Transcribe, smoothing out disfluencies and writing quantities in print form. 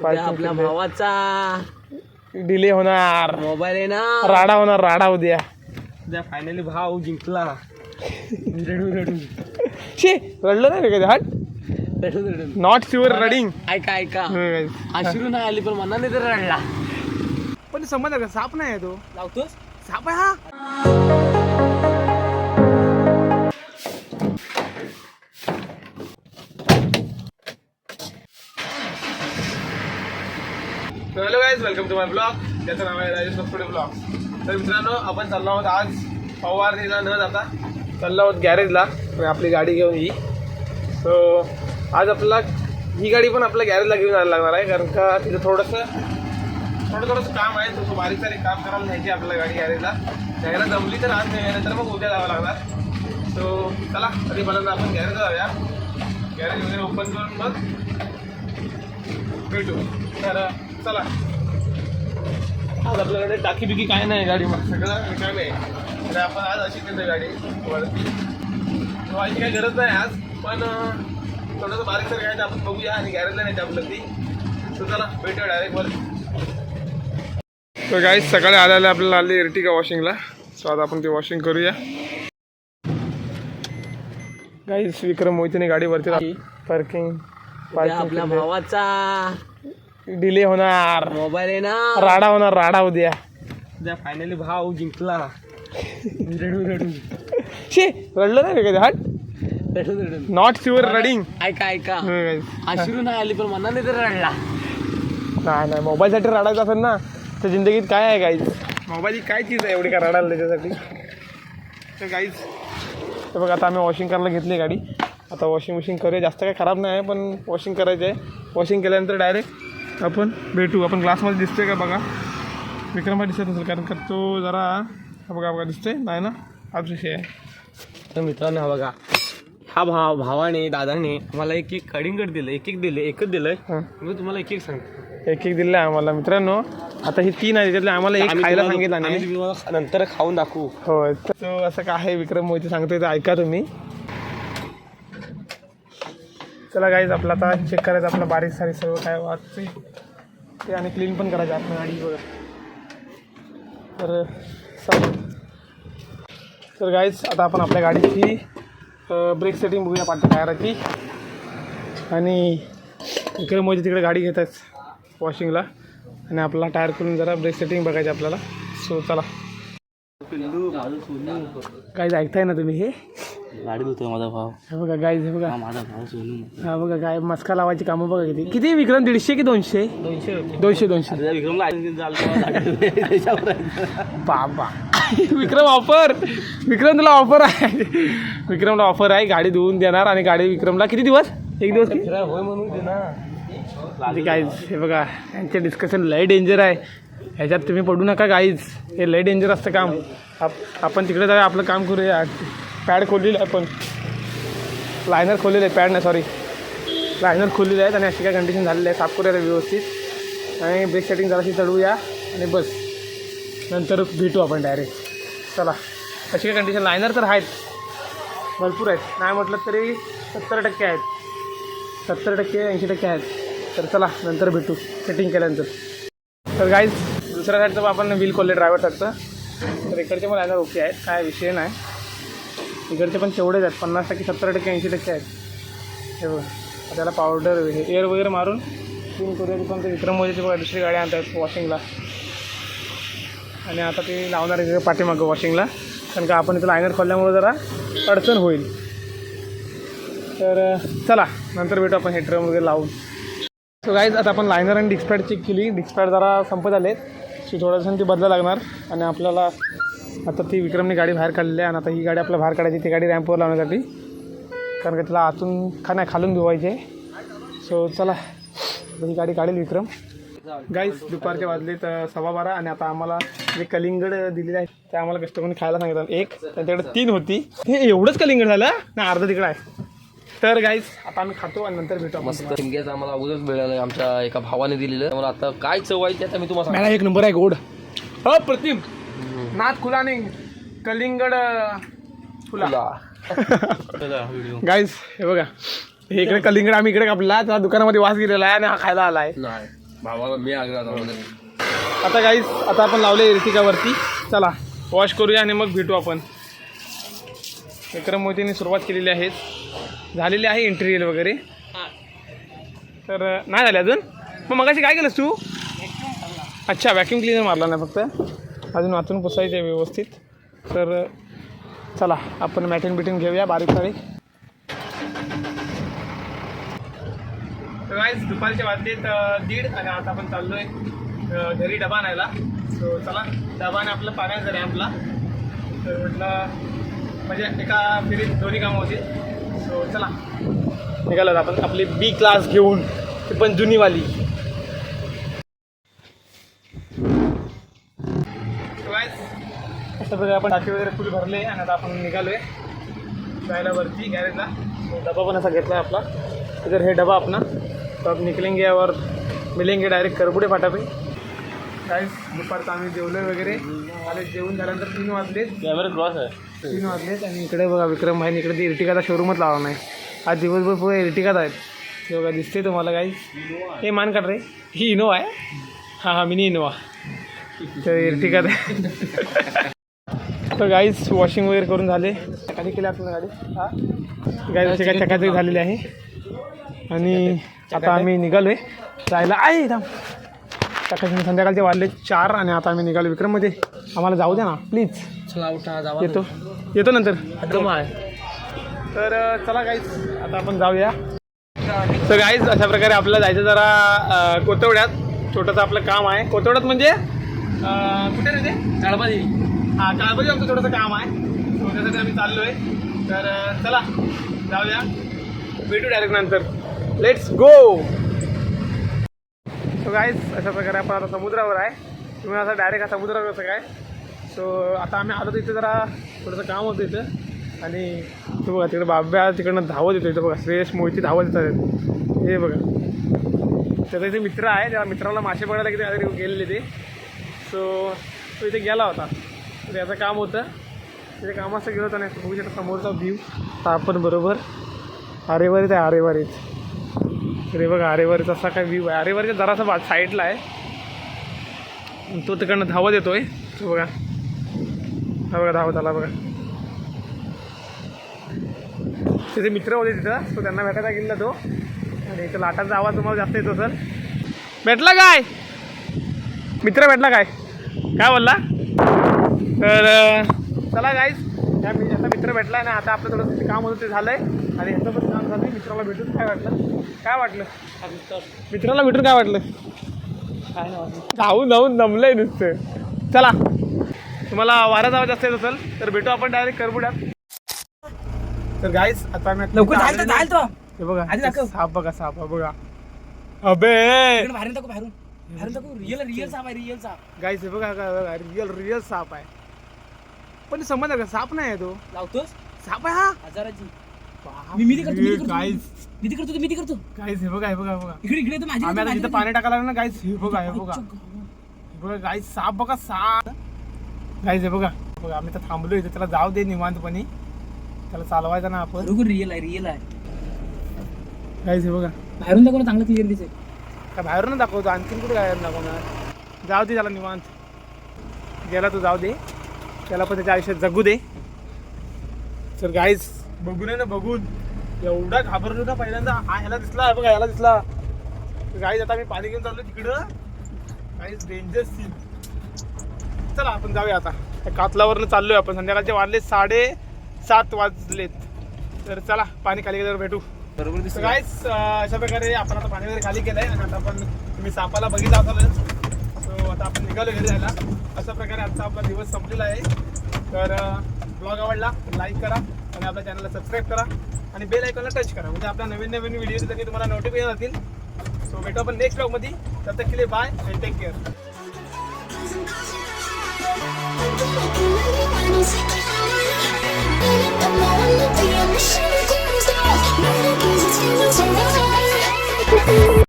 आपल्या भावाचा डिले होणार, मोबाईल आहे ना, राडा होणार, राडा उद्या. फायनली भाव जिंकला. शे रडलं नाही रे कधी. हट, नॉट शुअर रडिंग. ऐका अश्रू नाही आली पण मनाने तर रडला. पण समज का साप नाही आहे तो. लावतोस साप आहे हा. Hello guys, welcome to my blog. त्याचं नाव आहे राजेश नसपुडे ब्लॉग. तर मित्रांनो, आपण चाललो आहोत आज फवारणीला न जाता चाललो आहोत गॅरेजला आपली गाडी घेऊन ही. सो आज आपल्याला ही गाडी पण आपल्या गॅरेजला घेऊन जायला लागणार आहे, कारण का तिथं थोडंसं काम आहे. तसं बारीक सारीक काम करायला न्यायची आपल्याला गाडी गॅरेजला. घ्यायला जमली तर आज नाही, नंतर मग उद्या जावं लागणार. सो चला तरी पहिल्यांदा आपण गॅरेजला जाऊया. गॅरेज वगैरे ओपन करून मग भेटू. तर चला. आज आपल्याकडे टाकी बिकी काय नाही गाडी, मग सगळं रिकामी आहे. आणि आपण आज अशी देतो गाडी वरती. व्हायची काही गरज नाही आज, पण थोडंसं बारीक सर घ्यायचं आपण बघूया आणि गॅरेजला नाही आपलं ती. सो चला भेटूया डायरेक्ट वर. तर गाईज सकाळी आल्याला आपल्याला आली एर्टिगा वॉशिंगला. सो आता आपण ती वॉशिंग करूया. गाईज विक्रम मोहितेने गाडी वरती पार्किंग आपल्या भावाचा डिले होणार, मोबाईल आहे ना, राडा होणार, राडा उद्या. फायनली भाव जिंकला. शे रडलं नाही रे कधी. हट, नॉट शुअर रडिंग. ऐका अश्रू नाही आली पण मनाने तर रडला. नाही मोबाईलसाठी रडायचं असेल ना तर जिंदगीत काय आहे गाईज. मोबाईल ही काय चीज आहे एवढी का रडायला त्याच्यासाठी. तर गाईज तर बघा, आता आम्ही वॉशिंग करायला घेतली गाडी. आता वॉशिंग मशीन करूया. जास्त काही खराब नाही आहे, पण वॉशिंग करायचं आहे. वॉशिंग केल्यानंतर डायरेक्ट आपण भेटू. आपण ग्लासमध्ये दिसतोय का बघा. विक्रमला दिसत नसेल, कारण का तो जरा बघा दिसतोय नाही ना, हाच विषय आहे. तर मित्रांनो हा बघा, हा भावाने दादाने आम्हाला एक कडिंगड दिलं, एकच दिलंय. मी तुम्हाला एक सांगतो, एक दिलं आहे आम्हाला. मित्रांनो आता ही 3 आहे, त्याच्यातले आम्हाला एक खायला सांगितलं नाही, नंतर खाऊन दाखवू. होय. तो असं काय आहे, विक्रम मोहिते सांगतोय तर ऐका तुम्ही. चला गाईज, आपला आता चेक करायचं आपलं बारीक सारीक सर्व काय वाटते ते, आणि क्लीन पण करायचं आपण गाडी बघा. तर गाईज आता आपण आपल्या गाडीची ब्रेक सेटिंग बघूया पाठी टायराची. आणि विक्रम मोहिते तिकडे गाडी घेत आहेत वॉशिंगला, आणि आपला टायर खोलून जरा ब्रेक सेटिंग बघायची आपल्याला. सो चला गाईज, ऐकताय ना तुम्ही. हे गाडी धुतो माझा भाव. हे बघा गाईज, हे बघा माझा भाव सोनू. हा बघा काय मस्का लावायची कामं बघा. किती विक्रम, 150 की 200? 200. विक्रमला बाबा विक्रम ऑफर. विक्रम तुला ऑफर आहे. विक्रमला ऑफर आहे, गाडी धुवून देणार आणि गाडी विक्रमला किती दिवस, 1 दिवस होय म्हणून दे ना. गाईज हे बघा, यांचे डिस्कशन लय डेंजर आहे. ह्याच्यात तुम्ही पडू नका गाईज, हे लय डेंजर असतं काम. आपण तिकडे जाऊया, आपलं काम करूया. पॅड खोललेलं आहे, पण लायनर खोललेलं आहे. पॅड नाही, सॉरी, लायनर खोललेले आहेत. आणि अशी काय कंडिशन झालेली आहे, साफ करूया व्यवस्थित. आणि ब्रेक सेटिंग जराशी चढवूया आणि बस, नंतर भेटू आपण डायरेक्ट. चला, अशी काय कंडिशन, लायनर तर आहेत भरपूर आहेत, नाही म्हटलं तरी 70% आहेत, 70% 80% आहेत. तर चला नंतर भेटू सेटिंग केल्यानंतर. तर गाईज दुसऱ्या साईडचं आपण व्हील खोलले ड्रायव्हर साईडचं. तर इकडचे पण लायनर ओके आहेत, काय विषय नाही. इकडचे पण तेवढेच आहेत, 50%, 70%, 80% आहेत. हे बघा, त्याला पावडर एअर वगैरे मारून क्लीन करूया. पण ते विक्रम मोहिते बघा दुसरी गाडी आणतात वॉशिंगला, आणि आता ते लावणार आहे पाठीमागं वॉशिंगला, कारण का आपण इथं लायनर खोलल्यामुळे जरा अडचण होईल. तर चला नंतर भेटू आपण हे ड्रम वगैरे लावून. सो गाईज आता आपण लायनर आणि डिस्पॅड चेक केली. डिस्पॅड जरा संपत आलेत, सो थोडंसं ती बदला लागणार. आणि आपल्याला आता ती विक्रमने गाडी बाहेर काढली आहे, आणि आता ही गाडी आपल्याला बाहेर काढायची, ती गाडी रॅम्पवर लावण्यासाठी, कारण का तिला आतून खालून धुवायची आहे. सो चला ही गाडी काढेल विक्रम. गाईज दुपारच्या वाजलेत 12:15, आणि आता आम्हाला जे कलिंगड दिलेले आहे ते आम्हाला कस्टमरने खायला सांगितलं. एक त्यांच्याकडे 3 होती. हे एवढंच कलिंगड झालं ना, अर्धा तिकडं आहे. तर गाईज आता आम्ही खातो आणि नंतर भेटू. मस्त शिमग्याचं आम्हाला अगोदरच मिळालं, आमच्या एका भावाने दिलेलं. मला आता काय चव आहे त्याचा मी तुम्हाला मला 1 नंबर आहे, गोड प्रतिम. नाथ खुला नाही, कलिंगड खुला. गाईज हे बघा, हे इकडे कलिंगड आम्ही इकडे कापला, त्या दुकानामध्ये वास गेलेला आहे आणि हा खायला आला आहे. भावा मी आता गाईस आता आपण लावले इर्टिगावरती. चला वॉश करूया आणि मग भेटू आपण. विक्रम मोदींनी सुरुवात केलेली आहे. झालेली आहे इंटेरियर वगैरे. तर नाही झाले अजून. मग मगाशी काय केलंस तू? अच्छा व्हॅक्यूम क्लिनर मारला नाही फक्त. अजून वाचून पुसायचे व्यवस्थित. तर चला आपण मॅटिन बिटिन घेऊया बारीक सारीक. तर गाईस दुपारचे वाजलेत 1:30 आणि आता आपण चाललो आहे घरी डबा आणायला. सो चला डबाने आपलं पाण्याचा आहे आपला. तर म्हटलं म्हणजे एका फेरीत दोन्ही कामं होती. सो चला निघालो आपण आपली बी क्लास घेऊन. ती पण जुनीवाली. अशा प्रकारे आपण टाकी वगैरे फुल भरले आणि आता आपण निघालो आहे जायला वरती गॅरेजला. डबा पण असा घेतला आहे आपला. इधर हे डबा अपना. तो अब निकलेंगे और मिलेंगे डायरेक्ट करबुडे फाटा पे. गाईस दुपारचं आम्ही जेवलो वगैरे आले. जेवून झाल्यानंतर 3 वाजलेत. कॅमेरा क्रॉस आहे. 3 वाजलेत आणि इकडे बघा विक्रम भाईने इकडे ती इर्टिगाचा शोरूमच लावला नाही. आज दिवसभर पुढे इर्टिगाच आहेत. हे बघा दिसते तुम्हाला गाईस. हे मान काढ रे. ही इनोवा आहे. हां मिनी इनोवा. तर इर्टिगात आहे. तर गाईस वॉशिंग वगैरे करून झाले. खाली केली आपल्या गाडी. हां गाईचे काय चकाचक झालेली आहे. आणि आता आम्ही निघालो आहे जायला. आहे थांब. संध्याकाळचे वाजले 4 आणि आता आम्ही निघालो विक्रममध्ये. आम्हाला जाऊ द्या ना प्लीज. येतो नंतर. तर चला गाईज आता आपण जाऊया. तर गाईज अशा प्रकारे आपल्याला जायचं जरा कोथवड्यात. छोटंसं आपलं काम आहे कोथवड्यात. म्हणजे कुठे रे ते? काळबाजी. हां काळबाजी आमचं छोटंसं काम आहे. त्यासाठी आम्ही चाललो आहे. तर चला जाऊया. भेटू डायरेक्ट नंतर. Let's go. सो गाईज अशा प्रकारे आपण आता समुद्रावर आहे. तुम्ही असं डायरेक्ट समुद्रावर कसं काय. सो आता आम्ही आलो तिथं जरा थोडंसं काम होतं इथं. आणि तो बघा तिकडे बाब्या तिकडनं धावत येतो. इथं बघा श्रेयश मोहिती धावत येतात. हे बघा त्याचा इथे मित्र आहे. त्या मित्राला मासे पडायला किती काहीतरी गेलेले ते. सो तो इथे गेला होता. तर त्याचं काम होतं. तिथे कामाचं गेलं होतं नाही. बघू शकता समोरचा व्ह्यू. आपण बरोबर आरेवारीत आहे. आरेवारीत. अरे बघा आरेवारीचा असा काय व्ह्यू आहे. आरेवारीच्या जरासा साईडला आहे. तो तिकडनं धावत येतोय. तो बघा हा बघा धावत आला बघा. त्याचे मित्र होते तिथं. तो त्यांना भेटायला गेला तो. आणि इथं लाटांचा आवाज तुम्हाला जास्त येतो सर. भेटला काय मित्र? भेटला काय बोलला? तर चला गाईज याचा मित्र भेटला आहे ना. आता आपलं थोडंसं काम होतं ते झालं आहे. आणि ह्याचं पण काम झालं. मित्राला भेटून काय वाटलं? मित्राला भेटून काय वाटलं? जाऊन जमलंय नुसतं. चला तुम्हाला वारा आवाज जास्त येत असेल तर भेटू आपण डायरेक्ट करबुड्यात. तर गाईज आता आम्ही हे बघा साप बघा. साप बघा. अबे गाईज हे बघा रिअल साप आहे. पण समजलं का साप नाही आहे तो. लावतोस साप आहे हा हजाराची. गाईज हे बघा आम्ही आता जिथं पाणी टाकायला लागलं ना गाईज. हे बघा गाईज साप बघा. साप गाईज हे बघा आम्ही तर थांबलो इथे. त्याला जाऊ दे निवांतपणे. त्याला चालवायचा ना आपण. रिअल आहे गाईज हे बघा. बाहेरून दाखवणं चांगलं क्लिअर दिसेल. काय बाहेरून दाखवतो आणखीन कुठे बाहेर दाखवणार. जाऊ दे त्याला निवांत. गेला तो जाऊ दे. त्याला पण त्याच्या आयुष्यात जगू दे. तर गाईज बघून आहे ना बघून एवढा घाबरलो ना पहिल्यांदा. ह्याला दिसला बघा ह्याला दिसला. गाईज आता मी पाणी घेऊन चाललो तिकडं. Guys danger scene. चला आपण जाऊया आता. त्या कातलावरनं चाललोय आपण. संध्याकाळचे वाजले 7:30 वाजलेत. तर चला पाणी खाली गेल्यावर भेटू. बरोबर दिसतं गाईज. अशा प्रकारे आपण आता पाणी वगैरे खाली केलं आहे. आणि आता आपण तुम्ही सापाला बघितला असालच. सो आता आपण निघालो घरी जायला. अशा प्रकारे आजचा आपला दिवस संपलेला आहे. तर ब्लॉग आवडला लाईक करा आणि आपल्या चॅनलला सबस्क्राईब करा आणि बेल आयकॉनला टच करा. म्हणजे आपल्या नवीन व्हिडिओ तुम्हाला नोटिफिकेशन जातील. सो भेटू आपण नेक्स्ट ब्लॉगमध्ये. तब तक के लिए बाय अँड टेक केअर.